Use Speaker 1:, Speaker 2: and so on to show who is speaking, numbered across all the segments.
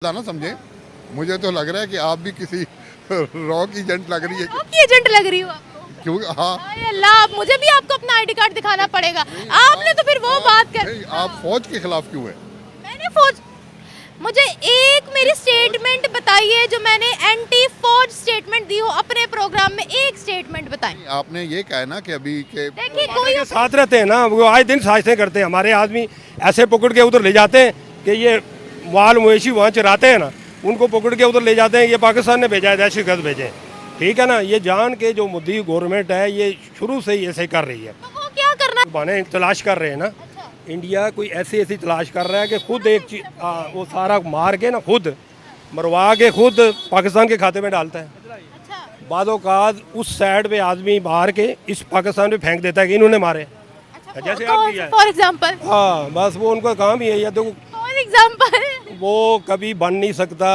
Speaker 1: ना समझे। मुझे तो लग रहा है कि आप भी किसी रॉ की एजेंट लग रही है।
Speaker 2: रॉ की एजेंट लग रही हूँ आपको।
Speaker 1: क्यों? हाँ।
Speaker 2: हाय अल्लाह, आप मुझे भी आपको अपना आईडी कार्ड दिखाना पड़ेगा। आपने तो फिर वो बात कर।
Speaker 1: नहीं, आप फौज के खिलाफ क्यों है?
Speaker 2: मैंने फौज, मुझे एक मेरी स्टेटमेंट बताइए जो मैंने एंटी फौज स्टेटमेंट दी हो अपने प्रोग्राम में, एक स्टेटमेंट बताएं।
Speaker 1: आपने ये कहा है ना कि अभी के
Speaker 2: देखिए कोई
Speaker 3: के साथ रहते हैं ना, वो आए दिन साजिशें करते हैं। हमारे आदमी ऐसे पकड़ के उधर ले जाते हैं कि ये माल मवेशी वहाँ चराते हैं ना, उनको पकड़ के उधर ले जाते हैं। ये पाकिस्तान ने भेजा है, दहशतगर्द भेजे हैं, ठीक है ना। ये जान के जो मोदी गवर्नमेंट है ये शुरू से ही ऐसे कर रही है।
Speaker 2: तो वो क्या करना।
Speaker 3: बहाने तलाश कर रहे हैं ना। इंडिया कोई ऐसी तलाश कर रहा है कि खुद एक चीज वो सारा मार के ना, खुद मरवा के खुद पाकिस्तान के खाते में डालता है।
Speaker 2: अच्छा,
Speaker 3: बादों का उस साइड पे आदमी मार के इस पाकिस्तान पे फेंक देता है कि इन्होंने मारे, जैसे आप किया है।
Speaker 2: फॉर एग्जाम्पल,
Speaker 3: हाँ, बस वो उनका काम ही है। या तो
Speaker 2: फॉर एग्जाम्पल
Speaker 3: वो कभी बन नहीं सकता।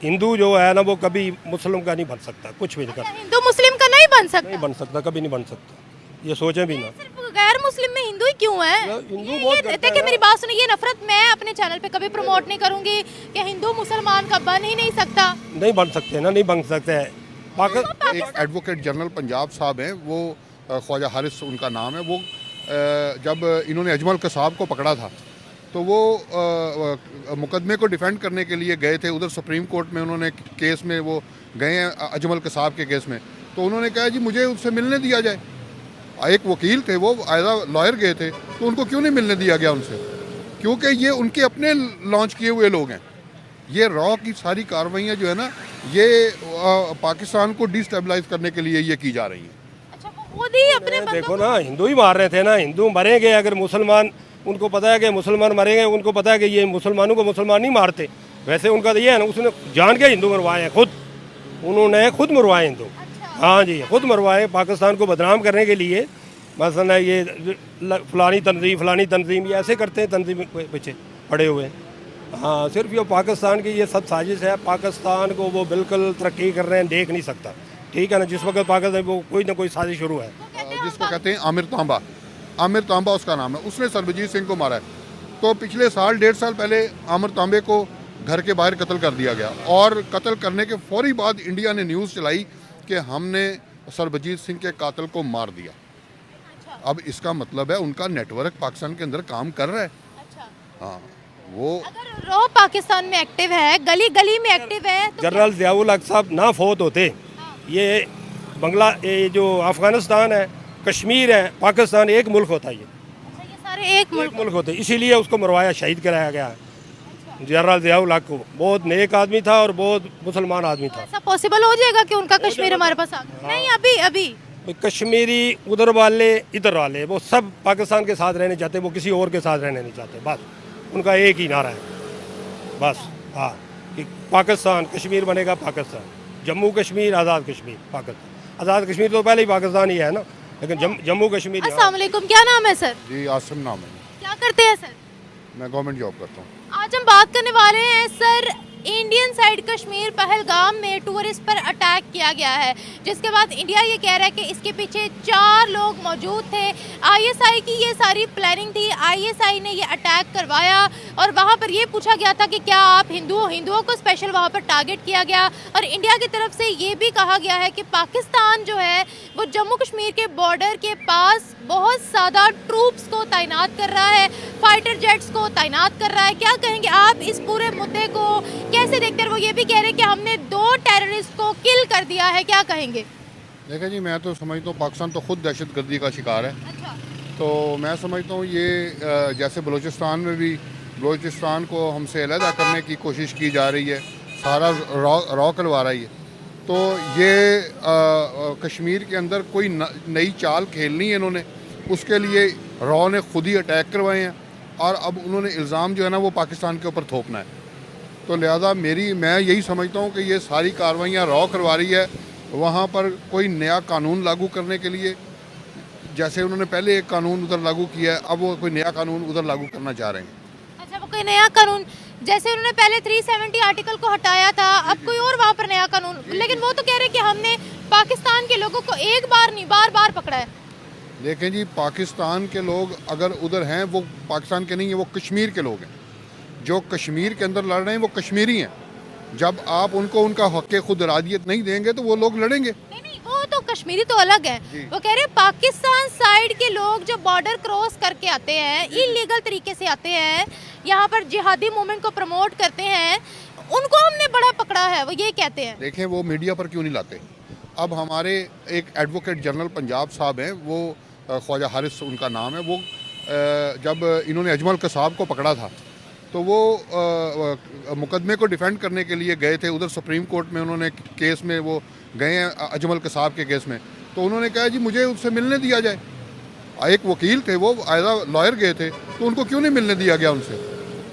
Speaker 3: हिंदू जो है ना, वो कभी मुस्लिम का नहीं बन सकता, कुछ भी नहीं कर
Speaker 2: हिंदू मुस्लिम का नहीं बन सकता।
Speaker 3: नहीं बन सकता, कभी नहीं बन सकता। ये सोचे भी ना।
Speaker 2: सिर्फ गैर मुस्लिम में हिंदू ही क्यों है?
Speaker 3: हिंदू
Speaker 2: ये
Speaker 3: बहुत करता
Speaker 2: देखिए
Speaker 3: है।
Speaker 2: मेरी बात सुनिए, ये नफरत मैं अपने चैनल पे कभी प्रमोट नहीं करूंगी कि हिंदू मुसलमान का बन ही नहीं सकता।
Speaker 3: नहीं बन सकते ना, नहीं बन सकते हैं।
Speaker 1: एक एडवोकेट जनरल पंजाब साहब हैं, वो ख्वाजा हारिस उनका नाम है। वो जब इन्होंने अजमल कसाब को पकड़ा था तो वो मुकदमे को डिफेंड करने के लिए गए थे उधर सुप्रीम कोर्ट में। उन्होंने केस में वो गए हैं अजमल कसाब के केस में, तो उन्होंने कहा जी मुझे उससे मिलने दिया जाए। एक वकील थे, वो एज अ लॉयर गए थे, तो उनको क्यों नहीं मिलने दिया गया उनसे? क्योंकि ये उनके अपने लॉन्च किए हुए लोग हैं। ये रॉ की सारी कार्रवाइयाँ जो है ना, ये पाकिस्तान को डिस्टेबलाइज करने के लिए ये की जा रही हैं।
Speaker 2: अच्छा, वो खुद ही अपने बंदों
Speaker 3: देखो ना, हिंदू ही मार रहे थे ना। हिंदू मरेंगे, अगर मुसलमान, उनको पता है कि मुसलमान मरेंगे, उनको पता है कि ये मुसलमानों को मुसलमान नहीं मारते। वैसे उनका तो ये है ना, उसने जान के हिंदू मरवाए हैं, खुद उन्होंने खुद मरवाए हिंदू। हाँ जी, खुद मरवाए पाकिस्तान को बदनाम करने के लिए। मसलन ये फलानी तंजीम ये ऐसे करते हैं, तंजीम के पीछे पड़े हुए। हाँ, सिर्फ ये पाकिस्तान की ये सब साजिश है। पाकिस्तान को वो बिल्कुल तरक्की कर रहे हैं, देख नहीं सकता, ठीक है ना। जिस वक्त पाकिस्तान वो कोई ना कोई साजिश शुरू है।
Speaker 1: जिसको कहते हैं आमिर तांबा उसका नाम है। उसने सरबजीत सिंह को मारा है। तो पिछले साल 1.5 साल पहले आमिर तांबे को घर के बाहर कत्ल कर दिया गया, और कत्ल करने के फौरी बाद इंडिया ने न्यूज़ चलाई कि हमने सरबजीत सिंह के कातिल को मार दिया। अब इसका मतलब है उनका नेटवर्क पाकिस्तान के अंदर काम कर रहा है। हाँ, वो
Speaker 2: अगर रॉ पाकिस्तान में एक्टिव है, गली गली में एक्टिव है, तो
Speaker 3: जनरल ज़ियाउल हक साहब ना फौत होते, ये ये जो अफगानिस्तान है, कश्मीर है, पाकिस्तान एक मुल्क होता है।
Speaker 2: ये सारे एक मुल्क।
Speaker 3: मुल्क होते, इसीलिए उसको मरवाया, शहीद कराया गया है। जनरल ज़ियाउल हक को बहुत नेक आदमी था और बहुत मुसलमान आदमी था।
Speaker 2: ऐसा पॉसिबल हो जाएगा कि उनका कश्मीर हमारे पास आ गया? नहीं, अभी
Speaker 3: कश्मीरी उधर वाले इधर वाले वो सब पाकिस्तान के साथ रहने चाहते, वो किसी और के साथ रहने नहीं चाहते। बस उनका एक ही नारा है, बस। हाँ, कि पाकिस्तान, कश्मीर बनेगा पाकिस्तान, जम्मू कश्मीर आज़ाद कश्मीर, पाकिस्तान आज़ाद कश्मीर तो पहले ही पाकिस्तान ही है ना, लेकिन जम्मू कश्मीर।
Speaker 2: अस्सलाम वालेकुम, क्या नाम है सर?
Speaker 1: जी आसिम नाम है।
Speaker 2: क्या करते हैं सर?
Speaker 1: मैं गवर्नमेंट जॉब करता हूँ।
Speaker 2: आज हम बात करने वाले हैं sir, Indian side Kashmir Pahalgam में टूरिस्ट पर अटैक किया गया है, जिसके बाद इंडिया ये कह रहा है कि इसके पीछे 4 लोग मौजूद थे। आईएसआई की ये सारी प्लानिंग थी, आईएसआई ने ये अटैक करवाया, और वहाँ पर ये पूछा गया था कि क्या आप हिंदुओं को स्पेशल वहाँ पर टारगेट किया गया। और इंडिया की तरफ से ये भी कहा गया है कि पाकिस्तान जो है वो जम्मू कश्मीर के बॉर्डर के पास बहुत ज़्यादा ट्रूप्स को तैनात कर रहा है, फाइटर जेट्स को तैनात कर रहा है। क्या कहेंगे आप इस पूरे मुद्दे को कैसे देखते हैं? वो ये भी कह रहे हैं कि हमने 2 टेररिस्ट को किल कर दिया है, क्या कहेंगे?
Speaker 1: देखिए जी, मैं तो समझता हूँ पाकिस्तान तो खुद दहशतगर्दी का शिकार है।
Speaker 2: अच्छा,
Speaker 1: तो मैं समझता हूँ ये जैसे बलूचिस्तान में भी बलूचिस्तान को हमसे अलहदा करने की कोशिश की जा रही है, सारा रॉ करवा रही है। तो ये कश्मीर के अंदर कोई नई चाल खेलनी है इन्होंने, उसके लिए रॉ ने खुद ही अटैक करवाए हैं, और अब उन्होंने इल्ज़ाम जो है ना वो पाकिस्तान के ऊपर थोपना है। तो लिहाजा मैं यही समझता हूँ कि ये सारी कार्रवाइयाँ रॉ करवा रही है वहाँ पर कोई नया कानून लागू करने के लिए। जैसे उन्होंने पहले एक कानून उधर लागू किया है, अब वो कोई नया कानून उधर लागू करना चाह रहे हैं।
Speaker 2: अच्छा, वो कोई नया कानून, जैसे उन्होंने पहले 370 आर्टिकल को हटाया था, अब कोई और वहाँ पर नया कानून। लेकिन वो तो कह रहे हैं कि हमने पाकिस्तान के लोगों को एक बार नहीं बार पकड़ा है।
Speaker 1: देखें जी, पाकिस्तान के लोग अगर उधर हैं वो पाकिस्तान के नहीं है, वो कश्मीर के लोग हैं। जो कश्मीर के अंदर लड़ रहे हैं वो कश्मीरी हैं। जब आप उनको उनका हक़ खुद इरादियत नहीं देंगे तो वो लोग लड़ेंगे।
Speaker 2: नहीं नहीं, वो तो कश्मीरी तो अलग है। वो कह रहे हैं पाकिस्तान साइड के लोग जो बॉर्डर क्रॉस करके आते हैं, इलीगल तरीके से आते हैं, यहाँ पर जिहादी मूवमेंट को प्रमोट करते हैं, उनको हमने बड़ा पकड़ा है, वो ये कहते हैं।
Speaker 1: देखें वो मीडिया पर क्यों नहीं लाते। अब हमारे एक एडवोकेट जनरल पंजाब साहब हैं, वो ख्वाजा हारिस उनका नाम है, वो जब इन्होंने अजमल कसाब को पकड़ा था तो वो मुकदमे को डिफेंड करने के लिए गए थे उधर सुप्रीम कोर्ट में। उन्होंने केस में वो गए हैं अजमल कसाब के केस में, तो उन्होंने कहा जी मुझे उससे मिलने दिया जाए। एक वकील थे, वो एज अ लॉयर गए थे, तो उनको क्यों नहीं मिलने दिया गया उनसे?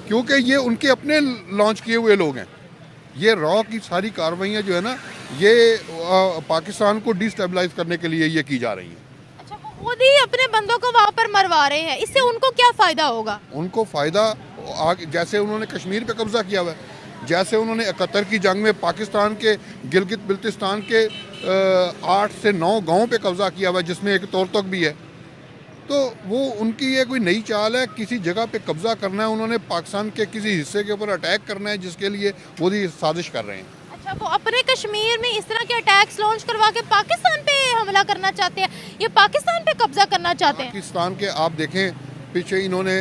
Speaker 1: क्योंकि ये उनके अपने लॉन्च किए हुए लोग हैं। ये रॉ की सारी कार्रवाइयाँ जो है ना, ये पाकिस्तान को डिस्टेबलाइज करने के लिए ये की जा रही हैं।
Speaker 2: अच्छा, वो मोदी अपने बंदों को वहाँ पर मरवा रहे हैं, इससे उनको क्या फ़ायदा होगा?
Speaker 1: उनको फ़ायदा जैसे उन्होंने कश्मीर पे कब्ज़ा किया हुआ है, जैसे उन्होंने 71 की जंग में पाकिस्तान के गिलगित बिल्तिस्तान के 8 से 9 गाँव पे कब्ज़ा किया हुआ है, जिसमें एक तोरतक भी है। तो वो उनकी ये कोई नई चाल है, किसी जगह पे कब्ज़ा करना है, उन्होंने पाकिस्तान के किसी हिस्से के ऊपर अटैक करना है, जिसके लिए वो साजिश कर रहे हैं।
Speaker 2: अच्छा, वो अपने कश्मीर में इस तरह के अटैक्स लॉन्च करवा के पाकिस्तान पे हमला करना चाहते हैं, ये पाकिस्तान पे कब्जा करना चाहते हैं।
Speaker 1: पाकिस्तान के आप देखें पीछे इन्होंने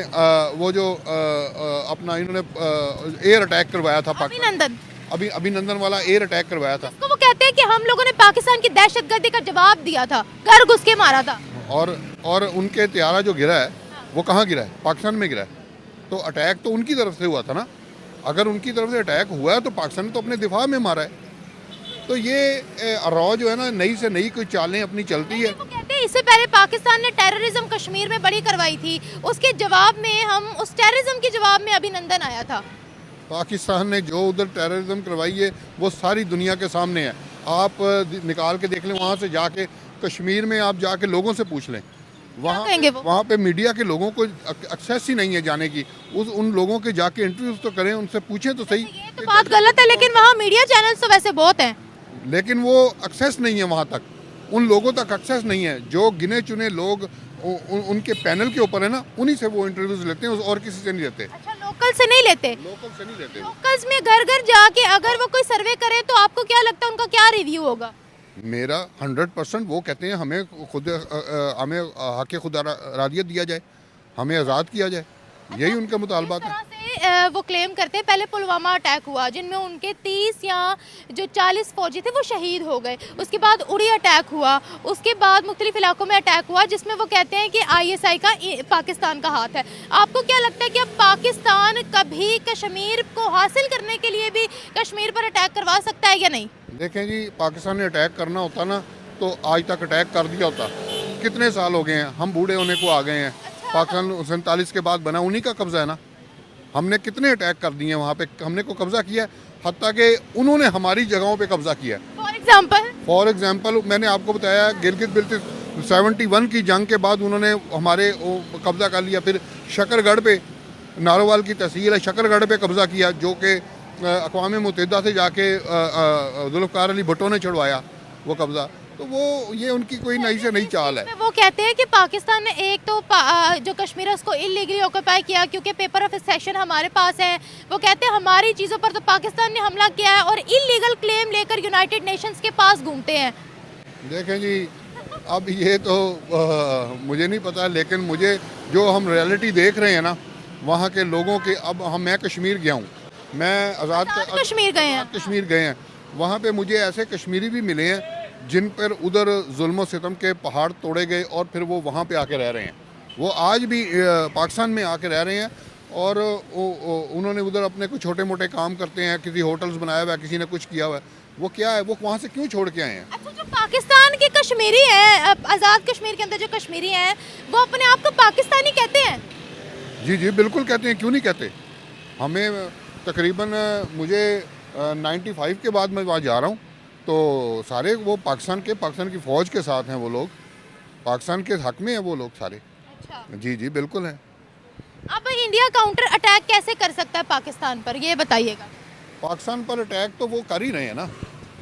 Speaker 1: वो जो अपना इन्होंने एयर अटैक करवाया था, अभिनंदन वाला एयर अटैक करवाया था।
Speaker 2: तो वो कहते हैं कि हम लोगों ने पाकिस्तान की दहशतगर्दी का जवाब दिया था, घर घुस के मारा था।
Speaker 1: और उनके त्यारा जो गिरा है वो कहाँ गिरा है? पाकिस्तान में गिरा है। तो अटैक तो उनकी तरफ से हुआ था ना। अगर उनकी तरफ से अटैक हुआ है तो पाकिस्तान ने तो अपने दिफा में मारा है। तो ये रॉ जो है ना, नई से नई कोई चालें अपनी चलती है।
Speaker 2: वो कहते हैं इससे पहले पाकिस्तान ने टेररिज्म कश्मीर में बड़ी करवाई थी, उसके जवाब में हम उस टेररिज्म के जवाब में अभिनंदन आया था।
Speaker 1: पाकिस्तान ने जो उधर टेररिज्म करवाई है वो सारी दुनिया के सामने है। आप निकाल के देख लें, वहाँ से जाके कश्मीर में आप जाके लोगों से पूछ लें, वहाँ पे मीडिया के लोगों को एक्सेस ही नहीं है जाने की। उन लोगों के जाके इंटरव्यूज तो करें, उनसे पूछें तो सही।
Speaker 2: ये तो बात गलत है, लेकिन वहाँ मीडिया चैनल्स तो वैसे बहुत हैं,
Speaker 1: लेकिन वो एक्सेस नहीं है वहाँ तक, उन लोगों तक एक्सेस नहीं है। जो गिने चुने लोग उनके पैनल के ऊपर है ना, उन्हीं से वो इंटरव्यूज लेते हैं, और किसी से नहीं लेते।
Speaker 2: अच्छा, लोकल से नहीं लेते?
Speaker 1: लोकल से नहीं लेते।
Speaker 2: लोकल्स में घर घर जाके अगर वो कोई सर्वे करे तो आपको क्या लगता है उनका क्या रिव्यू होगा?
Speaker 1: मेरा 100% वो कहते हैं हमें हक़ खुद इरादियत दिया जाए, हमें आज़ाद किया जाए, यही उनका मुतालबात है।
Speaker 2: वो क्लेम करते हैं पहले पुलवामा अटैक हुआ जिनमें उनके 30 या जो 40 फौजी थे वो शहीद हो गए, उसके बाद उड़ी अटैक हुआ, उसके बाद मुख्तलिफ इलाकों में अटैक हुआ जिसमें वो कहते हैं कि ISI का पाकिस्तान का हाथ है। आपको क्या लगता है कि अब पाकिस्तान कभी कश्मीर को हासिल करने के लिए भी कश्मीर पर अटैक करवा सकता है या नहीं?
Speaker 1: देखें जी, पाकिस्तान ने अटैक करना होता ना तो आज तक अटैक कर दिया होता। कितने साल हो गए हैं, हम बूढ़े होने को आ गए हैं। पाकिस्तान 47 के बाद बना, उन्हीं का कब्जा है ना। हमने कितने अटैक कर दिए वहाँ पे, हमने को कब्जा किया, हत्ता कि उन्होंने हमारी जगहों पे कब्जा किया है। फॉर एग्जांपल मैंने आपको बताया गिलगित बिल्तिस्तान 71 की जंग के बाद उन्होंने हमारे कब्जा कर लिया। फिर शकरगढ़ पे, नारोवाल की तहसील है, शकरगढ़ पे कब्जा किया, जो कि अक़वाम मुत्तहिदा से जाके जुल्फ़िकार अली भुट्टो ने छुड़वाया वो कब्जा। तो वो ये उनकी कोई नई से नई चाल है।
Speaker 2: वो कहते हैं कि पाकिस्तान ने एक तो जो कश्मीर है उसको इलीगली ऑक्यूपाई किया क्योंकि पेपर ऑफ एक्सेशन हमारे पास है। वो कहते हैं हमारी चीज़ों पर तो पाकिस्तान ने हमला किया है और इलीगल क्लेम लेकर यूनाइटेड नेशंस के पास घूमते हैं।
Speaker 1: देखें जी, अब ये तो मुझे नहीं पता, लेकिन मुझे जो हम रियलिटी देख रहे हैं ना वहाँ के लोगों के, अब मैं कश्मीर गया हूँ, मैं आज़ाद
Speaker 2: कश्मीर गए हैं,
Speaker 1: वहाँ पे मुझे ऐसे कश्मीरी भी मिले हैं जिन पर उधर जुल्म सितम के पहाड़ तोड़े गए और फिर वो वहाँ पे आके रह रहे हैं। वो आज भी पाकिस्तान में आके रह रहे हैं और उन्होंने उधर अपने कुछ छोटे मोटे काम करते हैं, किसी होटल्स बनाया हुआ है, किसी ने कुछ किया हुआ है। वो क्या है, वो वहाँ से क्यों छोड़ के आए हैं?
Speaker 2: अच्छा, जो पाकिस्तान के कश्मीरी हैं, आज़ाद कश्मीर के अंदर जो कश्मीरी हैं, वो अपने आप को पाकिस्तानी कहते हैं?
Speaker 1: जी जी बिल्कुल कहते हैं, क्यों नहीं कहते। हमें तकरीबन मुझे 95 के बाद मैं वहाँ जा रहा हूँ तो सारे वो पाकिस्तान की फ़ौज के साथ हैं, वो लोग पाकिस्तान के हक में हैं वो लोग सारे।
Speaker 2: अच्छा। जी
Speaker 1: जी बिल्कुल हैं।
Speaker 2: अब इंडिया काउंटर अटैक कैसे कर सकता है पाकिस्तान पर, ये बताइएगा।
Speaker 1: पाकिस्तान पर अटैक तो वो कर ही रहे हैं ना,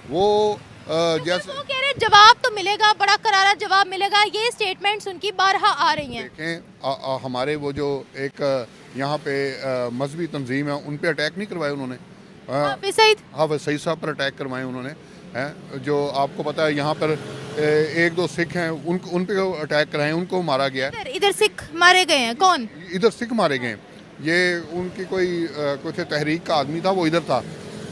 Speaker 1: वो जैसे
Speaker 2: वो कह रहे जवाब तो मिलेगा, बड़ा करारा जवाब मिलेगा, ये स्टेटमेंट्स उनकी बारहा आ रही हैं।
Speaker 1: देखें हमारे वो जो एक यहाँ पे मजहबी तंजीम है उन पे अटैक नहीं करवाए उन्होंने।
Speaker 2: हाफिज सईद
Speaker 1: हाफिज सईद साहब पर अटैक करवाए उन्होंने हैं। जो आपको पता है यहाँ पर एक दो सिख हैं उन पे अटैक कराए, उनको मारा गया है।
Speaker 2: इधर सिख मारे गए हैं, कौन?
Speaker 1: इधर सिख मारे गए हैं। ये उनकी कोई कुछ तहरीक का आदमी था, वो इधर था,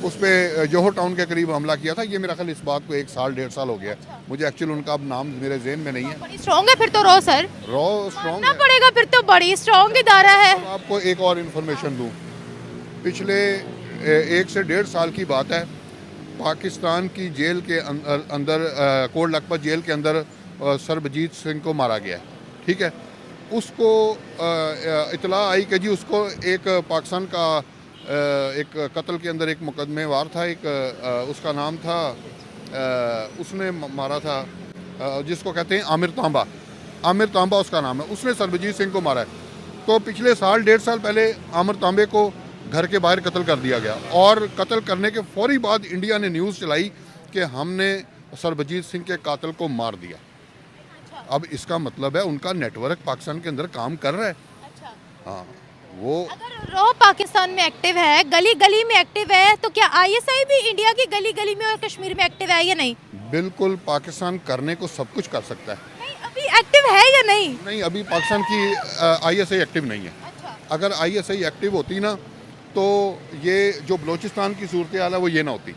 Speaker 1: उस पर जोहर टाउन के करीब हमला किया था। ये मेरा ख्याल इस बात को 1 साल 1.5 साल हो गया। मुझे एक्चुअली उनका अब नाम मेरे जहन में नहीं है।
Speaker 2: बड़ी स्ट्रॉन्ग है फिर तो रो सर,
Speaker 1: रॉ स्ट्रॉन्ग
Speaker 2: ना पड़ेगा फिर तो, बड़ी स्ट्रॉन्ग इदारा है।
Speaker 1: आपको एक और इन्फॉर्मेशन दूँ, पिछले 1 से 1.5 साल की बात है, पाकिस्तान की जेल के अंदर कोट लखपत जेल के अंदर सरबजीत सिंह को मारा गया, ठीक है। उसको इतला आई कि जी उसको एक पाकिस्तान का एक कत्ल के अंदर एक मुकदमेवार था, एक उसका नाम था, उसने मारा था जिसको कहते हैं आमिर तांबा उसका नाम है, उसने सरबजीत सिंह को मारा है। तो पिछले साल 1.5 साल पहले आमिर तांबे को घर के बाहर कत्ल कर दिया गया, और कत्ल करने के फौरी बाद इंडिया ने न्यूज़ चलाई कि हमने सरबजीत सिंह के कातिल को मार दिया। अब इसका मतलब है उनका नेटवर्क पाकिस्तान के अंदर काम कर रहा है। हाँ, वो
Speaker 2: अगर रॉ पाकिस्तान में एक्टिव है, गली गली में एक्टिव है, तो क्या आईएसआई भी इंडिया की गली गली में और कश्मीर में एक्टिव है या नहीं?
Speaker 1: बिल्कुल, पाकिस्तान करने को सब कुछ कर सकता है।
Speaker 2: नहीं, अभी एक्टिव है या नहीं?
Speaker 1: नहीं, अभी पाकिस्तान की आईएसआई एक्टिव नहीं है। अगर आईएसआई एक्टिव होती ना, तो ये जो बलोचिस्तान की सूरत हाल है वो ये ना होती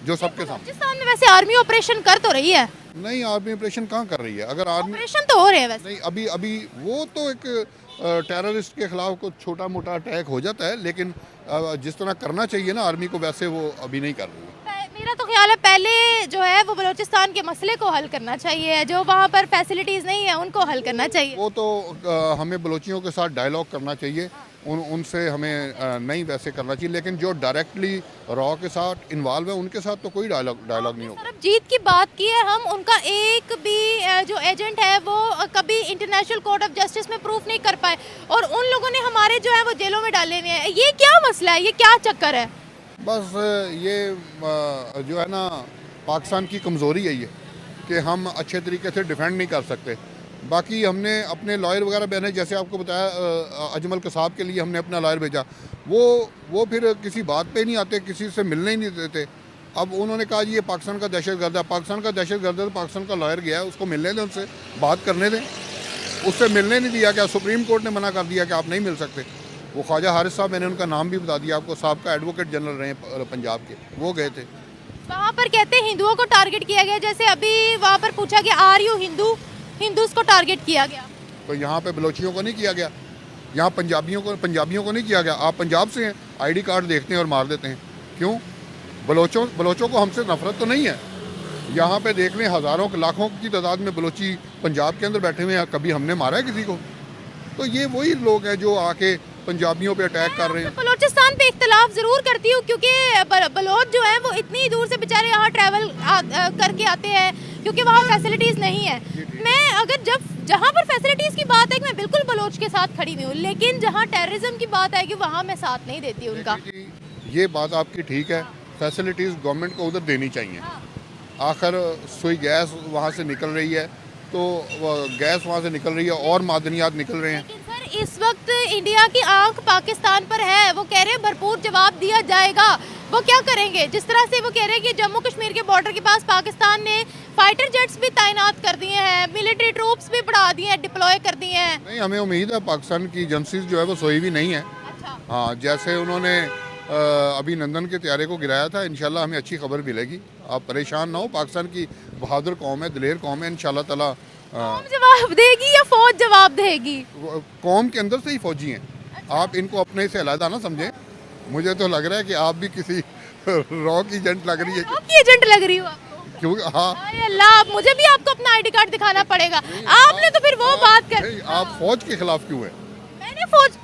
Speaker 1: जो सबके सामने।
Speaker 2: बलोचिस्तान में वैसे आर्मी ऑपरेशन कर तो रही है?
Speaker 1: नहीं, आर्मी ऑपरेशन कहाँ कर रही है? अगर आर्मी
Speaker 2: ऑपरेशन तो हो रहे हैं वैसे।
Speaker 1: नहीं, अभी वो तो एक टेररिस्ट के खिलाफ कुछ छोटा मोटा अटैक हो जाता है, लेकिन जिस तरह करना चाहिए ना आर्मी को, वैसे वो अभी नहीं कर रही है।
Speaker 2: मेरा तो ख्याल है पहले जो है वो बलोचिस्तान के मसले को हल करना चाहिए, जो वहाँ पर फैसिलिटीज़ नहीं है उनको हल करना चाहिए।
Speaker 1: वो तो हमें बलोचियों के साथ डायलॉग करना चाहिए, उनसे हमें नहीं वैसे करना चाहिए, लेकिन जो डायरेक्टली रॉ के साथ इन्वॉल्व है उनके साथ तो कोई डायलॉग नहीं होगा।
Speaker 2: सरबजीत की बात की है हम, उनका एक भी जो एजेंट है वो कभी इंटरनेशनल कोर्ट ऑफ जस्टिस में प्रूफ नहीं कर पाए, और उन लोगों ने हमारे जो है वो जेलों में डाले हुए हैं। ये क्या मसला है, ये क्या चक्कर है?
Speaker 1: बस ये जो है ना पाकिस्तान की कमज़ोरी है ये, कि हम अच्छे तरीके से डिफेंड नहीं कर सकते। बाकी हमने अपने लॉयर वगैरह बहने, जैसे आपको बताया अजमल कसाब के लिए हमने अपना लॉयर भेजा, वो फिर किसी बात पे नहीं आते, किसी से मिलने ही नहीं देते। अब उन्होंने कहा जी ये पाकिस्तान का दहशतगर्द है। पाकिस्तान का दहशतगर्द है तो पाकिस्तान का लॉयर गया है, उसको मिलने दें, उनसे बात करने दें। उससे मिलने नहीं दिया, क्या सुप्रीम कोर्ट ने मना कर दिया कि आप नहीं मिल सकते? वो ख्वाजा हारिस साहब, मैंने उनका नाम भी बता दिया आपको, साहब का एडवोकेट जनरल रहे पंजाब के, वो गए थे।
Speaker 2: वहाँ पर कहते हैं हिंदुओं को टारगेट किया गया, जैसे अभी वहाँ पर पूछा गया आर यू हिंदूज को टारगेट किया गया। तो
Speaker 1: यहाँ पे बलोचियों को नहीं किया गया, यहाँ पंजाबियों को नहीं किया गया। आप पंजाब से हैं, आईडी कार्ड देखते हैं और मार देते हैं, क्यों? बलोचों को हमसे नफरत तो नहीं है। यहाँ पे देख लें, हज़ारों लाखों की तादाद में बलोची पंजाब के अंदर बैठे हुए हैं, कभी हमने मारा है किसी को? तो ये वही लोग हैं जो आके पंजाबियों पे अटैक कर रहे हैं।
Speaker 2: बलोचिस्तान पे इख्तलाफ ज़रूर करती हूँ, क्योंकि बलोच जो है वो इतनी दूर से बेचारे यहाँ ट्रैवल करके आते हैं, क्योंकि वहाँ फैसिलिटीज़ नहीं है। मैं अगर जहाँ पर फैसिलिटीज़ की बात है कि मैं बिल्कुल बलोच के साथ खड़ी हुई हूँ, लेकिन जहाँ टेररिज्म की बात है कि वहाँ मैं साथ नहीं देती उनका।
Speaker 1: ये बात आपकी ठीक है, फैसिलिटीज़ गवर्नमेंट को उधर देनी चाहिए। आखिर सुई गैस वहाँ से निकल रही है, तो गैस वहाँ से निकल रही है और मादनियात निकल रहे हैं।
Speaker 2: लेकिन सर इस वक्त इंडिया की आंख पाकिस्तान पर है, वो कह रहे हैं भरपूर जवाब दिया जाएगा। वो क्या करेंगे? जिस तरह से वो कह रहे हैं कि जम्मू कश्मीर के बॉर्डर के पास पाकिस्तान ने फाइटर जेट्स भी तैनात कर दिए हैं, मिलिट्री ट्रूप्स भी बढ़ा दिए हैं, डिप्लॉय कर दिए हैं।
Speaker 1: नहीं, हमें उम्मीद है पाकिस्तान की एजेंसीज जो है वो सोई भी नहीं है।
Speaker 2: अच्छा।
Speaker 1: हाँ, जैसे उन्होंने अभिनंदन के त्यारे को गिराया था, इंशाल्लाह हमें अच्छी खबर मिलेगी। आप परेशान ना हो, पाकिस्तान की बहादुर कौम है, दिलेर कौम है, इंशाल्लाह ताला
Speaker 2: कौम जवाब देगी या फौज जवाब देगी?
Speaker 1: कौम के अंदर से ही फौजी हैं। अच्छा। आप इनको अपने से अलग ना समझें। मुझे तो लग रहा है कि आप भी किसी रॉ की एजेंट लग रही है।
Speaker 2: रॉ की एजेंट लग रही हो आपको?
Speaker 1: क्योंकि हाँ,
Speaker 2: अल्लाह, मुझे भी आपको अपना आईडी कार्ड दिखाना पड़ेगा। आपने तो फिर वो बात कर,
Speaker 1: आप फौज के खिलाफ क्यों हैं?
Speaker 2: मैंने फौज,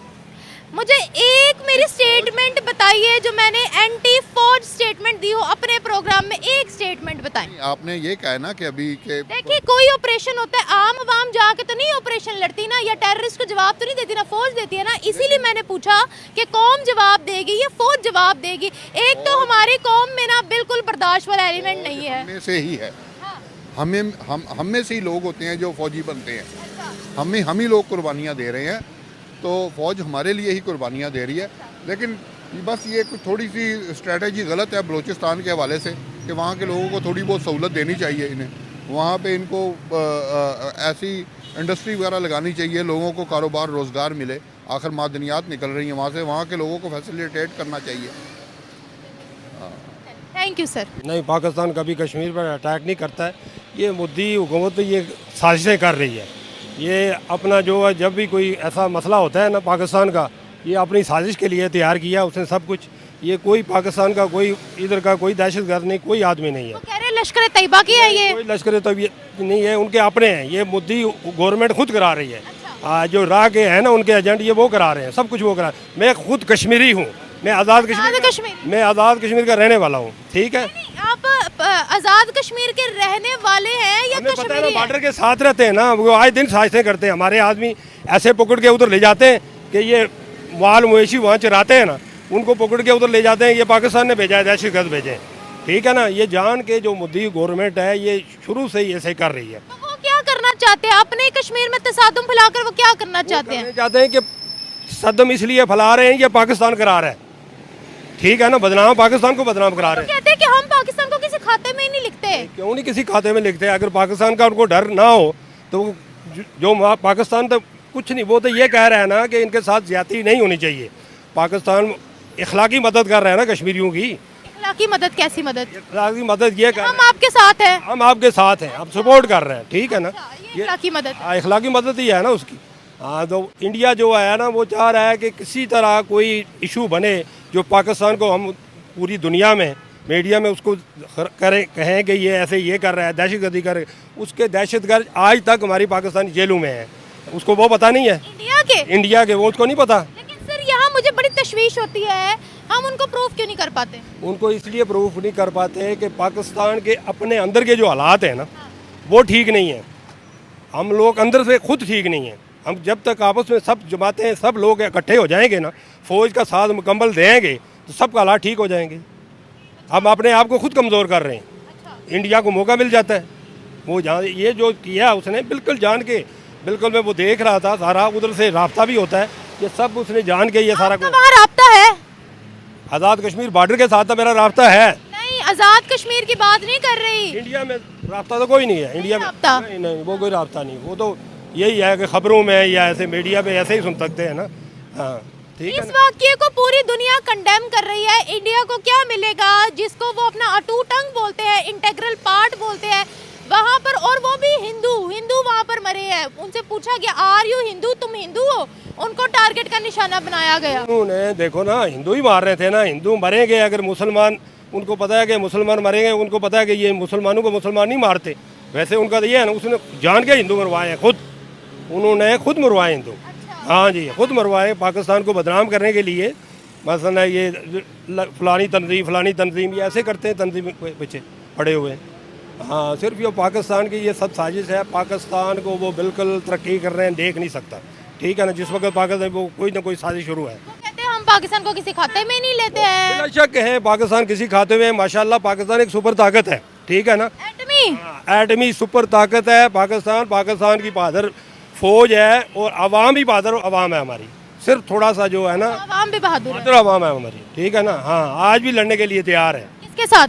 Speaker 2: मुझे एक मेरी स्टेटमेंट बताइए जो मैंने एंटी फौज स्टेटमेंट दी हो अपने प्रोग्राम में, एक स्टेटमेंट बताएं।
Speaker 1: आपने ये कहा ना कि अभी के
Speaker 2: देखिए कोई ऑपरेशन होता है, आम आवाम जाके तो नहीं ऑपरेशन लड़ती ना, या टेररिस्ट को जवाब तो नहीं देती ना, फौज देती है ना। इसीलिए मैंने पूछा कि कौम जवाब देगी या फौज जवाब देगी। एक तो हमारी कौम में ना बिल्कुल बर्दाश्त वाला एलिमेंट नहीं है।
Speaker 1: हमें से ही है, हम में से ही लोग होते हैं जो फौजी बनते हैं। हम ही लोग कुर्बानियाँ दे रहे हैं। तो फ़ौज हमारे लिए ही कुर्बानियाँ दे रही है। लेकिन बस ये कुछ थोड़ी सी स्ट्रेटजी गलत है बलूचिस्तान के हवाले से कि वहाँ के लोगों को थोड़ी बहुत सहूलत देनी चाहिए इन्हें, वहाँ पे इनको ऐसी इंडस्ट्री वगैरह लगानी चाहिए, लोगों को कारोबार रोज़गार मिले। आखिर मादनियात निकल रही हैं वहाँ से, वहाँ के लोगों को फैसिलिटेट करना चाहिए।
Speaker 2: Thank you sir.
Speaker 3: नहीं, पाकिस्तान कभी कश्मीर पर अटैक नहीं करता है। ये मोदी हुकूमत तो ये साजिशें कर रही है। ये अपना जो है, जब भी कोई ऐसा मसला होता है ना पाकिस्तान का, ये अपनी साजिश के लिए तैयार किया उसने सब कुछ। ये कोई पाकिस्तान का कोई इधर का कोई दहशतगर्द नहीं, कोई आदमी नहीं है।
Speaker 2: वो कह रहे हैं लश्कर तैयबा की है ये।
Speaker 3: कोई लश्कर तैयबा नहीं है, उनके अपने हैं। ये मोदी गवर्नमेंट खुद करा रही है। जो राह के हैं ना उनके एजेंट, ये वो करा रहे हैं, सब कुछ वो करा। मैं खुद कश्मीरी हूँ, मैं आज़ाद कश्मीर का रहने वाला हूँ। ठीक है,
Speaker 2: आप आज़ाद कश्मीर के रहने वाले हैं या
Speaker 3: हमें पता है ना,
Speaker 2: कश्मीरी हैं?
Speaker 3: बॉर्डर के साथ रहते हैं ना, वो आए दिन साजिशें करते हैं। हमारे आदमी ऐसे पकड़ के उधर ले जाते हैं कि ये माल मवेशी वहाँ चराते हैं ना, उनको पकड़ के उधर ले जाते हैं। ये पाकिस्तान ने भेजा है, दहशतगर्द भेजे हैं। ठीक है ना, ये जान के जो मोदी गवर्नमेंट है ये शुरू से ही ऐसे कर रही है।
Speaker 2: तो वो क्या करना चाहते हैं अपने कश्मीर में तसादुम फैलाकर? वो क्या करना चाहते हैं?
Speaker 3: चाहते हैं कि सदम इसलिए फैला रहे हैं, ये पाकिस्तान करा रहा है। ठीक है ना, बदनाम पाकिस्तान को बदनाम करा रहे हैं।
Speaker 2: कहते हैं कि हम पाकिस्तान को किसी खाते में ही नहीं लिखते।
Speaker 3: क्यों नहीं किसी खाते में लिखते? अगर पाकिस्तान का उनको डर ना हो तो जो पाकिस्तान तो कुछ नहीं, वो तो ये कह रहा है ना कि इनके साथ ज्यादती नहीं होनी चाहिए। पाकिस्तान इखलाकी मदद कर रहा है ना कश्मीरियों की।
Speaker 2: इखलाकी मदद? कैसी मदद?
Speaker 3: इखलाकी मदद ये कर
Speaker 2: हम आपके साथ हैं।
Speaker 3: हम आपके साथ हैं, हम सपोर्ट कर रहे हैं। ठीक है ना,
Speaker 2: ये इखलाकी मदद।
Speaker 3: इखलाकी मदद ही है ना उसकी। हाँ, तो इंडिया जो है ना वो चाह रहा है कि किसी तरह कोई इशू बने जो पाकिस्तान को हम पूरी दुनिया में मीडिया में उसको कहें कि ये ऐसे ये कर रहा है, दहशतगर्दी कर रहा है। उसके दहशतगर्द आज तक हमारी पाकिस्तानी जेलों में है, उसको वो पता नहीं है। इंडिया के वो उसको नहीं पता।
Speaker 2: लेकिन सर यहाँ मुझे बड़ी तशवीश होती है, हम उनको प्रूफ क्यों नहीं कर पाते?
Speaker 3: उनको इसलिए प्रूफ नहीं कर पाते कि पाकिस्तान के अपने अंदर के जो हालात हैं ना वो ठीक नहीं है। हम लोग अंदर से खुद ठीक नहीं है। हम जब तक आपस में सब जमातें सब लोग इकट्ठे हो जाएंगे ना, फौज का साथ मुकम्मल देंगे तो सबका हालात ठीक हो जाएंगे। हम अपने आप को खुद कमज़ोर कर रहे हैं। इंडिया को मौका मिल जाता है। वो जहाँ ये जो किया उसने बिल्कुल जान के, बिल्कुल मैं वो देख रहा था सारा, उधर से राब्ता भी होता है, ये सब उसने जान के ये सारा कुछ।
Speaker 2: वहाँ राब्ता है?
Speaker 3: आज़ाद कश्मीर बॉर्डर के साथ तो मेरा राब्ता है।
Speaker 2: नहीं, आज़ाद कश्मीर की बात नहीं कर रही।
Speaker 3: इंडिया में राब्ता तो कोई नहीं है। इंडिया में
Speaker 2: राब्ता?
Speaker 3: नहीं, वो कोई राब्ता नहीं। वो तो यही है कि खबरों में या ऐसे मीडिया पे ऐसे ही सुन सकते हैं ना। हाँ, ठीक है।
Speaker 2: इस वाकये को पूरी दुनिया कंडेम कर रही है। इंडिया को क्या मिलेगा जिसको वो अपना अटूट अंग बोलते हैं, इंटेग्रल पार्ट बोलते हैं वहाँ पर, और वो भी हिंदू वहाँ पर मरे हैं। उनसे पूछा गया आर यू हिंदू, तुम हिंदू हो? उनको टारगेट का निशाना बनाया गया।
Speaker 3: उन्होंने देखो ना, हिंदू ही मार रहे थे ना। हिंदू मरेंगे, अगर मुसलमान, उनको पता है कि मुसलमान मरेंगे, उनको पता है कि ये मुसलमानों को मुसलमान नहीं मारते। वैसे उनका तो ये है ना, उसने जान के हिंदू मरवाए हैं, खुद उन्होंने खुद मरवाए हिंदू। हाँ जी, खुद मरवाए पाकिस्तान को बदनाम करने के लिए। मसलन ये फलानी तंजीम ये ऐसे करते हैं, तंजीम पीछे पड़े हुए हैं। हाँ, सिर्फ ये पाकिस्तान की ये सब साजिश है। पाकिस्तान को वो बिल्कुल तरक्की कर रहे हैं, देख नहीं सकता। ठीक है ना, जिस वक्त पाकिस्तान वो कोई ना कोई साजिश शुरू है।
Speaker 2: कहते हैं हम पाकिस्तान को किसी खाते में नहीं लेते हैं।
Speaker 3: बिला शक है पाकिस्तान किसी खाते में। माशाल्लाह पाकिस्तान एक सुपर ताकत है। ठीक है ना, एटमी सुपर ताकत है पाकिस्तान की बहादुर फौज है, और आवाम भी बहादुर आवाम है हमारी। सिर्फ थोड़ा सा जो है ना,
Speaker 2: आवाम भी बहादुर
Speaker 3: आवाम है हमारी। ठीक है ना, हाँ, आज भी लड़ने के लिए तैयार है।
Speaker 2: किसके साथ?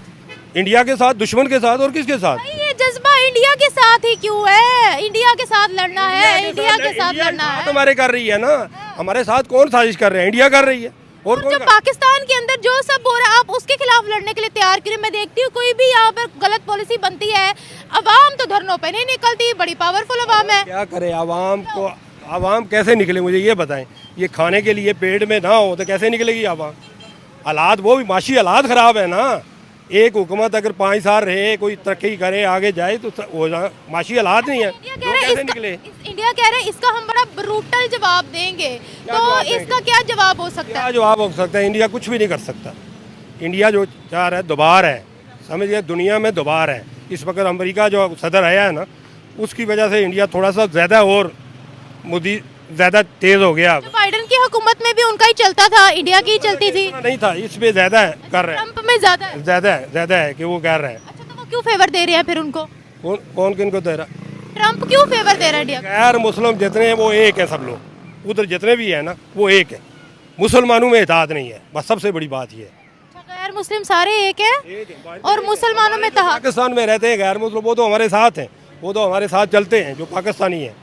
Speaker 3: इंडिया के साथ, दुश्मन के साथ, और किसके साथ?
Speaker 2: ये जज्बा इंडिया के साथ ही क्यों है? इंडिया के साथ लड़ना है, इंडिया के साथ लड़ना है।
Speaker 3: हमारे कर रही है ना, हमारे साथ कौन साजिश कर रहे हैं? इंडिया कर रही है। और
Speaker 2: जो पाकिस्तान के अंदर जो सब हो रहा है आप उसके खिलाफ लड़ने के लिए तैयार करिए। मैं देखती हूँ कोई भी यहाँ पर गलत पॉलिसी बनती है, अवाम तो धरनों पे नहीं निकलती। बड़ी पावरफुल अवाम है।
Speaker 3: क्या करे आवाम कैसे निकले? मुझे ये बताएं। ये खाने के लिए पेट में ना हो तो कैसे निकलेगी आवाम? हालात वो भी माशी हालात ख़राब है ना। एक हुकूमत अगर 5 साल रहे, कोई तरक्की करे, आगे जाए तो माशी हालात नहीं है, कैसे निकले?
Speaker 2: इंडिया कह रहे हैं इसका हम बड़ा ब्रूटल जवाब देंगे, तो इसका क्या जवाब हो सकता है?
Speaker 3: क्या जवाब हो सकता है? इंडिया कुछ भी नहीं कर सकता। इंडिया जो चाह रहा है दुबार है, समझिए, दुनिया में दुबार है। इस वक्त अमेरिका जो सदर आया है ना, उसकी वजह से इंडिया थोड़ा सा ज़्यादा और मोदी ज़्यादा तेज़ हो गया।
Speaker 2: बाइडेन की हुकूमत में भी उनका ही चलता था, इंडिया की ही चलती थी।
Speaker 3: नहीं था, इसमें ज़्यादा कर रहे हैं।
Speaker 2: ट्रम्प में ज़्यादा है
Speaker 3: कि वो कर रहे हैं।
Speaker 2: अच्छा, तो वो क्यों फेवर दे रहे हैं फिर उनको?
Speaker 3: कौन किनको दे रहा?
Speaker 2: ट्रम्प क्यों फेवर दे रहा है इंडिया?
Speaker 3: गैर मुस्लिम जितने हैं वो एक है सब लोग। उधर जितने भी हैं ना वो एक है, मुसलमानों में इताअत नहीं है, बस सबसे बड़ी बात ये है।
Speaker 2: गैर मुस्लिम सारे एक है और मुसलमानों में तहा।
Speaker 3: पाकिस्तान में रहते हैं गैर मुस्लिम, वो तो हमारे साथ हैं, वो तो हमारे साथ चलते हैं, जो पाकिस्तानी हैं।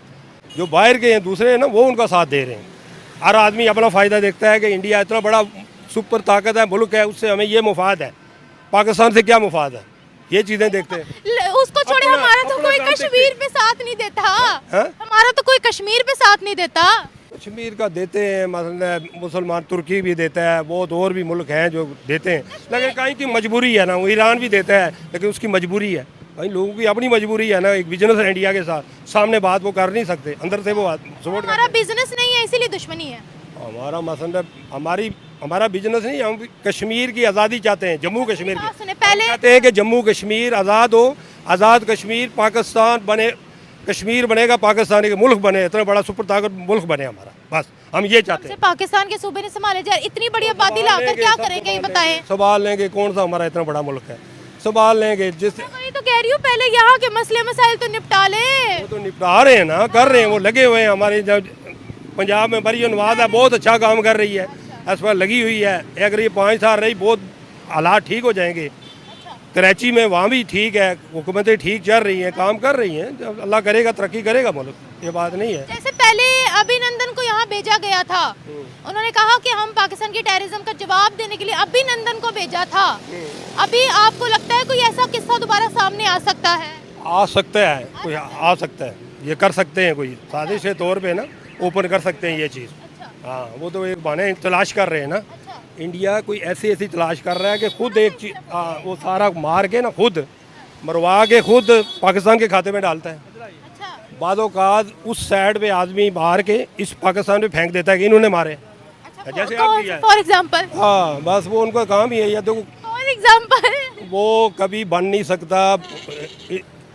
Speaker 3: जो बाहर के हैं दूसरे हैं ना, वो उनका साथ दे रहे हैं। हर आदमी अपना फ़ायदा देखता है कि इंडिया इतना बड़ा सुपर ताकत है, मुल्क है, उससे हमें ये मुफाद है, पाकिस्तान से क्या मुफाद है, ये चीज़ें देखते हैं।
Speaker 2: उसको छोड़े, हमारा तो कोई कश्मीर पे साथ नहीं देता। हमारा तो कोई कश्मीर पे साथ नहीं देता।
Speaker 3: कश्मीर का देते हैं, मतलब मुसलमान तुर्की भी देता है, बहुत और भी मुल्क हैं जो देते हैं, लेकिन कहीं की मजबूरी है ना। वो ईरान भी देता है लेकिन उसकी मजबूरी है भाई, लोगों की अपनी मजबूरी है ना। एक बिजनेस है इंडिया के साथ, सामने बात वो कर नहीं सकते, अंदर से वो सपोर्ट।
Speaker 2: हमारा बिजनेस नहीं है इसीलिए दुश्मनी है।
Speaker 3: हमारा मसला हमारा बिजनेस नहीं, हम कश्मीर की आज़ादी चाहते हैं, जम्मू कश्मीर की।
Speaker 2: पहले
Speaker 3: चाहते हैं कि जम्मू कश्मीर आज़ाद हो, आज़ाद कश्मीर, पाकिस्तान बने, कश्मीर बनेगा पाकिस्तानी का मुल्क बने, इतना बड़ा सुपर ताकत मुल्क बने हमारा, बस हम ये चाहते हैं।
Speaker 2: पाकिस्तान के सूबे ने संभाले जाए, इतनी बड़ी आबादी लाकर क्या करेंगे ये बताएं।
Speaker 3: संभाल लेंगे, कौन सा हमारा इतना बड़ा मुल्क है, संभाल लेंगे। जिस
Speaker 2: मैं तो कह रही हूँ पहले यहाँ के मसले मसाइल तो निपटा ले।
Speaker 3: वो तो निपटा रहे हैं ना, कर रहे हैं, वो लगे हुए हैं। हमारे जब पंजाब में मरियम नवाज है, बहुत अच्छा काम कर रही है, इस पर लगी हुई है। अगर ये 5 साल रही, बहुत हालात ठीक हो जाएंगे। कराची में वहाँ भी ठीक है, हुकूमतें ठीक चल रही हैं, काम कर रही हैं। जब अल्लाह करेगा तरक्की करेगा मुल्क, ये बात नहीं है।
Speaker 2: जैसे पहले अभिनंदन को यहाँ भेजा गया था, उन्होंने कहा कि हम पाकिस्तान की टेररिज्म का जवाब देने के लिए अभिनंदन को भेजा था। अभी आपको लगता है कोई ऐसा किस्सा दोबारा सामने आ सकता है? आ
Speaker 3: सकता है, कोई आ सकता है, ये कर सकते हैं, कोई साजिश के तौर पे ना ओपन कर सकते हैं ये चीज़। हाँ, वो तो एक बहाने तलाश कर रहे हैं ना। इंडिया कोई ऐसी तलाश कर रहा है कि खुद एक चीज वो सारा मार के ना, खुद मरवा के खुद पाकिस्तान के खाते में डालता है। बादोकाद उस साइड पे आदमी मार के इस पाकिस्तान पे फेंक देता है कि इन्होंने मारे। जैसे आप किया है
Speaker 2: फॉर एग्जांपल।
Speaker 3: हाँ, बस वो उनका काम ही है। या तो
Speaker 2: फॉर एग्जांपल
Speaker 3: वो कभी बन नहीं सकता,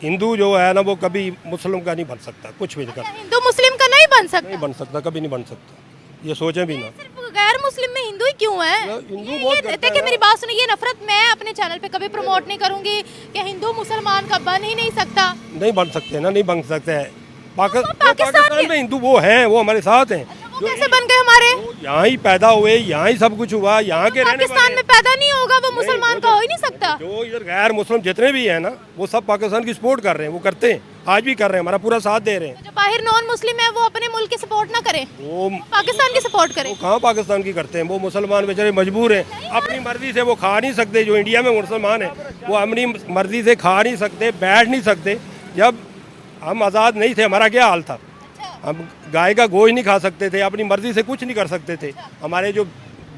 Speaker 3: हिंदू जो है ना वो कभी मुस्लिम का नहीं बन सकता, कुछ भी नहीं कर सकता।
Speaker 2: हिंदू मुस्लिम का नहीं बन सकता,
Speaker 3: नहीं बन सकता, कभी नहीं बन सकता, ये सोचें भी ना।
Speaker 2: सिर्फ गैर मुस्लिम में हिंदू ही क्यों है?
Speaker 3: हिंदू बहुत
Speaker 2: देखिए मेरी बात सुनिए, ये नफरत मैं अपने चैनल पे कभी प्रमोट नहीं करूंगी कि हिंदू मुसलमान का बन ही नहीं सकता।
Speaker 3: नहीं बन सकते ना, नहीं बन सकते हैं। पाकिस्तान में हिंदू वो हैं, वो हमारे साथ हैं।
Speaker 2: वो कैसे बन गए हमारे?
Speaker 3: यहाँ ही पैदा हुए, यहाँ ही सब कुछ हुआ, यहाँ के रहने
Speaker 2: पाकिस्तान में पैदा नहीं होगा वो मुसलमान का हो ही नहीं सकता।
Speaker 3: जो इधर गैर मुस्लिम जितने भी हैं ना, वो सब पाकिस्तान की सपोर्ट कर रहे हैं, वो करते हैं, आज भी कर रहे हैं, हमारा पूरा साथ दे रहे हैं।
Speaker 2: जो बाहर नॉन मुस्लिम है वो अपने मुल्क की सपोर्ट ना करे,
Speaker 3: वो
Speaker 2: पाकिस्तान की सपोर्ट करे।
Speaker 3: वो कहाँ पाकिस्तान की करते हैं? वो मुसलमान बेचारे मजबूर हैं, अपनी मर्जी से वो खा नहीं सकते। जो इंडिया में मुसलमान है वो अपनी मर्जी से खा नहीं सकते, बैठ नहीं सकते। जब हम आज़ाद नहीं थे हमारा क्या हाल था? हम गाय का गोश्त नहीं खा सकते थे, अपनी मर्जी से कुछ नहीं कर सकते थे। हमारे जो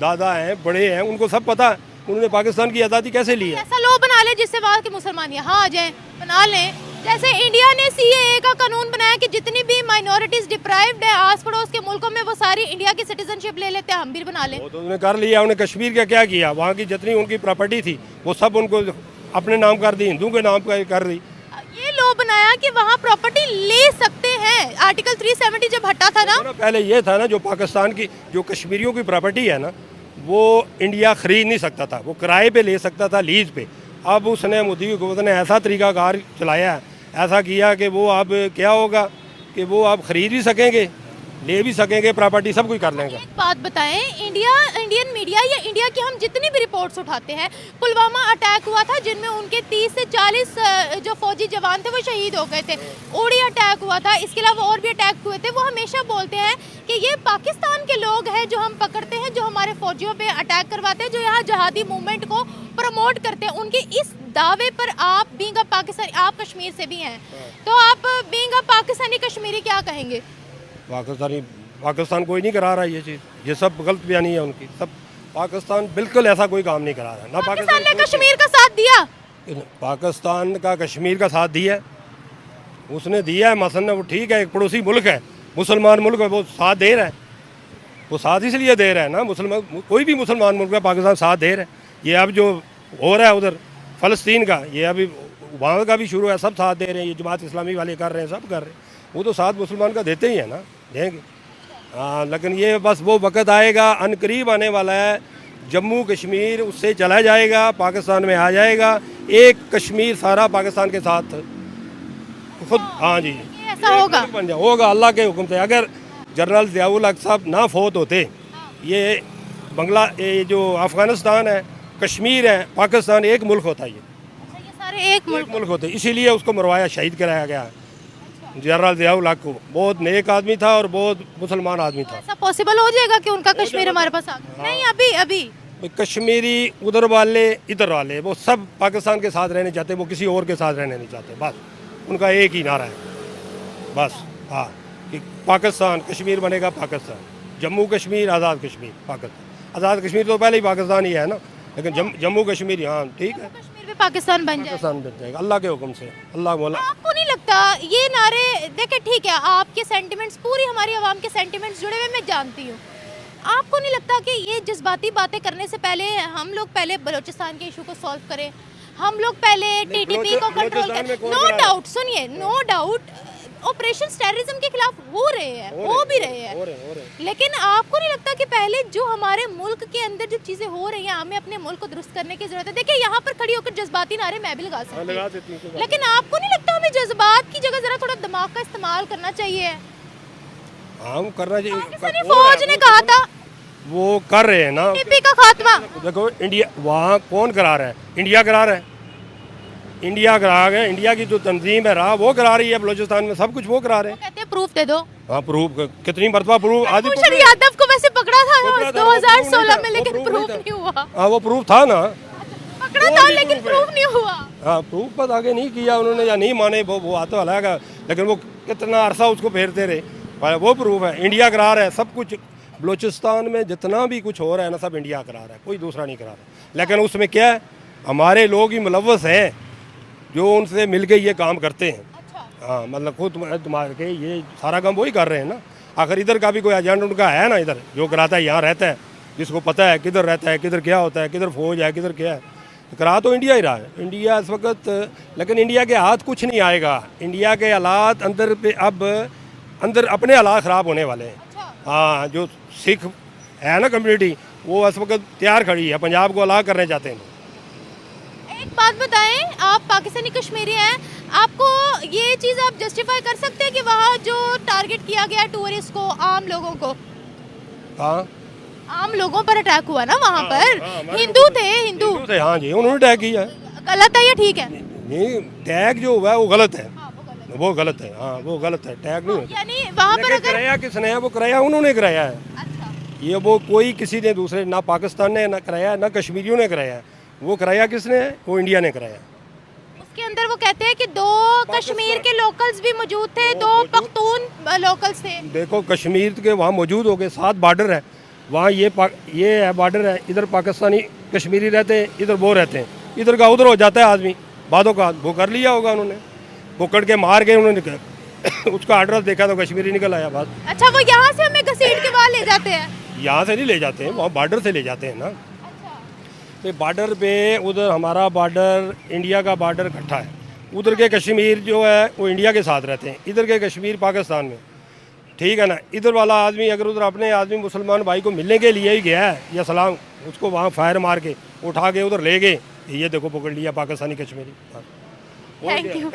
Speaker 3: दादा हैं, बड़े हैं, उनको सब पता है उन्होंने पाकिस्तान की आज़ादी कैसे ली है।
Speaker 2: ऐसा लो बना ले जिससे वहाँ के मुसलमान यहाँ आ जाएं, बना लें। जैसे इंडिया ने CAA का कानून बनाया कि जितनी भी माइनॉरिटीज डिप्राइव्ड है आस पड़ोस के मुल्कों में, वो सारी इंडिया की सिटीजनशिप ले लेते हैं, हम भी बना लें।
Speaker 3: वो तो उन्होंने कर लिया। उन्होंने कश्मीर का क्या किया? वहाँ की जितनी उनकी प्रॉपर्टी थी वो सब उनको अपने नाम कर दी, हिंदू के नाम कर दी।
Speaker 2: ये लो बनाया कि वहाँ प्रॉपर्टी ले सकते हैं। आर्टिकल 370 जब हटा था ना,
Speaker 3: पहले ये था ना, जो पाकिस्तान की जो कश्मीरियों की प्रॉपर्टी है ना, वो इंडिया खरीद नहीं सकता था, वो किराए पे ले सकता था, लीज पे। अब उसने मोदी हुकूमत ने ऐसा तरीकाकार चलाया है, ऐसा किया कि वो अब क्या होगा कि वो आप खरीद भी सकेंगे, ले भी सकेंगे, प्रॉपर्टी सब कुछ कर लेंगे।
Speaker 2: एक बात बताएं, इंडियन मीडिया या इंडिया की हम जितनी भी रिपोर्ट्स उठाते हैं, पुलवामा अटैक हुआ था जिनमें उनके 30 से 40 जो फौजी जवान थे वो शहीद हो गए थे। उड़ी अटैक हुआ था, इसके अलावा और भी अटैक हुए थे। वो हमेशा बोलते हैं कि ये पाकिस्तान के लोग हैं जो हम पकड़ते हैं, जो हमारे फौजियों पे अटैक करवाते हैं, जो यहाँ जहादी मूवमेंट को प्रमोट करते हैं। उनके इस दावे पर आप बीइंग अ पाकिस्तानी, आप कश्मीर से भी हैं, तो आप बीइंग अ पाकिस्तानी कश्मीरी क्या कहेंगे?
Speaker 3: पाकिस्तान कोई नहीं करा रहा ये चीज़, ये सब गलत बयानी है उनकी। सब पाकिस्तान बिल्कुल ऐसा कोई काम नहीं करा रहा ना।
Speaker 2: पाकिस्तान ने कश्मीर का साथ दिया,
Speaker 3: पाकिस्तान का कश्मीर का साथ दिया, उसने दिया है। मसलन वो ठीक है, एक पड़ोसी मुल्क है, मुसलमान मुल्क है, वो साथ दे रहा है। वो साथ इसलिए दे रहा है ना, मुसलमान कोई भी मुसलमान मुल्क है, पाकिस्तान साथ दे रहा है। ये अब जो हो रहा है उधर फ़लस्तीन का, ये अभी वहाँ का भी शुरू है, सब साथ दे रहे हैं। ये जमात इस्लामी वाले कर रहे हैं, सब कर रहे हैं। वो तो साथ मुसलमान का देते ही है ना, देंगे। हाँ, लेकिन ये बस वो वक़्त आएगा, अनकरीब आने वाला है, जम्मू कश्मीर उससे चला जाएगा, पाकिस्तान में आ जाएगा। एक कश्मीर सारा पाकिस्तान के साथ खुद। हाँ जी,
Speaker 2: ऐसा होगा,
Speaker 3: होगा अल्लाह के हुक्म से। अगर जनरल ज़ियाउल हक साहब ना फोत होते, ये ये जो अफ़गानिस्तान है, कश्मीर है, पाकिस्तान एक मुल्क होता है।
Speaker 2: अच्छा, ये सारे एक मुल्क
Speaker 3: होते, इसीलिए उसको मरवाया, शहीद कराया गया जनरल ज़ियाउल हक को। बहुत नेक आदमी था और बहुत मुसलमान आदमी था।
Speaker 2: ऐसा पॉसिबल हो जाएगा कि उनका कश्मीर हमारे पास आ गया? नहीं, अभी अभी
Speaker 3: कश्मीरी उधर वाले इधर वाले वो सब पाकिस्तान के साथ रहने चाहते, वो किसी और के साथ रहने नहीं चाहते। बस उनका एक ही नारा है, बस हाँ, कि पाकिस्तान, कश्मीर बनेगा पाकिस्तान, जम्मू कश्मीर आज़ाद कश्मीर, पाकिस्तान आज़ाद कश्मीर तो पहले ही पाकिस्तान ही है ना, लेकिन जम्मू कश्मीर हाँ ठीक है,
Speaker 2: कश्मीर भी पाकिस्तान बन जाए,
Speaker 3: पाकिस्तान बन जाएगा अल्लाह के हुक्म से। अल्लाह मौला।
Speaker 2: आपको नहीं लगता ये नारे, देखे ठीक है आपके सेंटिमेंट्स, पूरी हमारी आवाम के सेंटिमेंट्स जुड़े हुए मैं जानती हूँ, आपको नहीं लगता कि ये जज्बाती बातें करने से पहले हम लोग पहले बलूचिस्तान के इशू को सॉल्व करें, हम लोग पहले टीटीपी को कंट्रोल करें? नो डाउट, सुनिए, नो डाउट ऑपरेशन टेररिज्म के खिलाफ हो रहे हैं, हो भी रहे हैं, लेकिन आपको नहीं लगता कि पहले जो हमारे मुल्क के अंदर जो चीजें हो रही हैं, हमें अपने मुल्क को दुरुस्त करने की जरूरत है? देखिए यहाँ पर खड़ी होकर जज्बाती नारे मैं भी लगा सकती हूँ, लेकिन आपको नहीं लगता हमें जज्बात की जगह जरा थोड़ा दिमाग का इस्तेमाल करना चाहिए?
Speaker 3: हम करना चाहिए।
Speaker 2: पाकिस्तानी फौज ने कहा था
Speaker 3: वो कर रहे हैं ना,
Speaker 2: टीपी का खात्मा।
Speaker 3: देखो इंडिया वहाँ कौन करा रहा है? इंडिया करा रहा है, इंडिया करा गया, इंडिया की जो तंजीम है रहा वो करा रही है बलूचिस्तान में, सब कुछ वो करा रहे हैं।
Speaker 2: कहते हैं प्रूफ दे दो।
Speaker 3: हाँ प्रूफ, कितनी मरतबा प्रूफ।
Speaker 2: कुलभूषण यादव को वैसे पकड़ा था 2016 में, लेकिन प्रूफ नहीं हुआ।
Speaker 3: हाँ वो प्रूफ था ना,
Speaker 2: पकड़ा था लेकिन प्रूफ नहीं हुआ।
Speaker 3: हाँ प्रूफ बस आगे नहीं किया उन्होंने, या नहीं माने वो आता अलग है, लेकिन वो कितना अरसा उसको फेरते रहे, वो प्रूफ है। इंडिया करा रहा है सब कुछ, बलूचिस्तान में जितना भी कुछ हो रहा है ना सब इंडिया करा रहा है, कोई दूसरा नहीं करा रहा। लेकिन उसमें क्या है, हमारे लोग ही मुलव्वस हैं जो उनसे मिल के ये काम करते हैं।
Speaker 2: अच्छा।
Speaker 3: हाँ मतलब खुद तुम्हारे के ये सारा काम वही कर रहे हैं ना। आखिर इधर का भी कोई एजेंट उनका है ना, इधर जो कराता है, यहाँ रहता है, जिसको पता है किधर रहता है, किधर क्या होता है, किधर फौज है, किधर क्या है, करा तो इंडिया ही रहा है। इंडिया इस वक्त, लेकिन इंडिया के हाथ कुछ नहीं आएगा। इंडिया के हालात अंदर पे अब अंदर अपने हालात ख़राब होने वाले हैं। हाँ जो सिख है ना कम्युनिटी, वो इस वक्त तैयार खड़ी है, पंजाब को अलग करने चाहते हैं।
Speaker 2: एक बात बताएं, आप पाकिस्तानी कश्मीरी हैं, आपको ये चीज़ आप जस्टिफाई कर सकते हैं कि वहाँ जो टारगेट किया गया टूरिस्ट को, आम लोगों को,
Speaker 3: हाँ
Speaker 2: आम लोगों पर अटैक हुआ ना वहाँ पर? हिंदू थे, हिंदू
Speaker 3: थे, हाँ जी उन्होंने अटैक किया है।
Speaker 2: गलत है या ठीक है?
Speaker 3: नहीं, टैग जो हुआ है वो गलत है, वो गलत है, हाँ वो गलत है, टैग नहीं होता।
Speaker 2: यानी वहाँ पर अगर
Speaker 3: कराया किसने है? वो कराया उन्होंने कराया है।
Speaker 2: अच्छा,
Speaker 3: ये वो कोई किसी ने दूसरे, ना पाकिस्तान ने ना कराया, ना कश्मीरियों ने कराया है। वो कराया किसने है? वो इंडिया ने कराया।
Speaker 2: उसके अंदर वो कहते हैं कि 2 कश्मीर के लोकल्स भी मौजूद थे, 2 पख्तून लोकल्स थे।
Speaker 3: देखो कश्मीर के वहाँ मौजूद हो गए, 7 बॉर्डर है वहाँ, ये है बॉर्डर है, इधर पाकिस्तानी कश्मीरी रहते हैं, इधर वो रहते हैं, इधर का उधर हो जाता है आदमी, बातों का वो कर लिया होगा उन्होंने, पकड़ के मार के उन्होंने उसका एड्रेस देखा तो कश्मीरी निकल आया बात।
Speaker 2: अच्छा, वो यहाँ से हमें घसीट के वहाँ ले जाते हैं?
Speaker 3: यहाँ से नहीं ले जाते हैं, वहाँ बॉर्डर से ले जाते हैं ना। तो बॉर्डर पे उधर हमारा बॉर्डर, इंडिया का बॉर्डर इकट्ठा है, उधर के कश्मीर जो है वो इंडिया के साथ रहते हैं, इधर के कश्मीर पाकिस्तान में, ठीक है ना। इधर वाला आदमी अगर उधर अपने आदमी मुसलमान भाई को मिलने के लिए ही गया है या सलाम, उसको वहाँ फायर मार के उठा के उधर ले गए, ये देखो पकड़ लिया पाकिस्तानी कश्मीरी।
Speaker 2: Thank you.